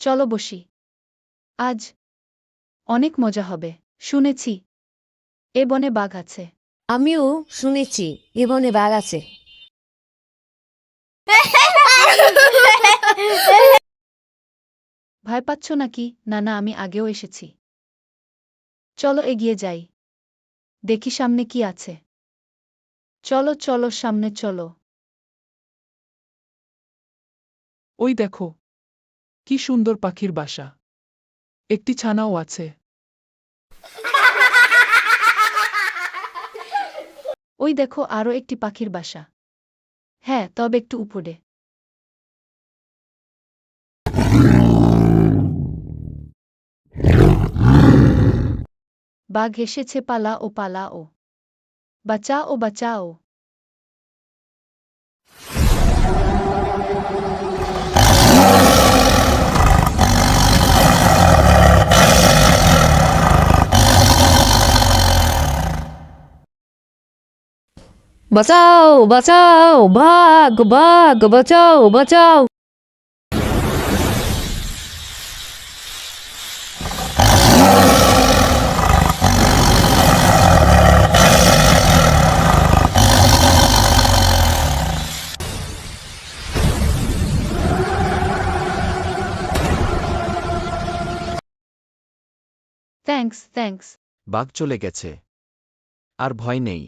চলো বসি। আজ অনেক মজা হবে। শুনেছি এ বনে বাঘ আছে। আমিও শুনেছি এ বনে বাঘ আছে। ভয় পাচ্ছ নাকি? না না, আমি আগেও এসেছি। চলো এগিয়ে যাই, দেখি সামনে কি আছে। চলো চলো, সামনে চলো। ওই দেখো, কি সুন্দর পাখির বাসা। একটি ছানাও আছে। ওই দেখো, আরও একটি পাখির বাসা। হ্যাঁ, তবে একটু উপরে। বাঘ এসেছে, পালাও পালাও। বাঁচাও বাঁচাও। বাঁচাও বাঁচাও, বাঘ বাঘ, বাঁচাও বাঁচাও। Thanks thanks. বাঘ চলে গেছে। আর ভয় নেই।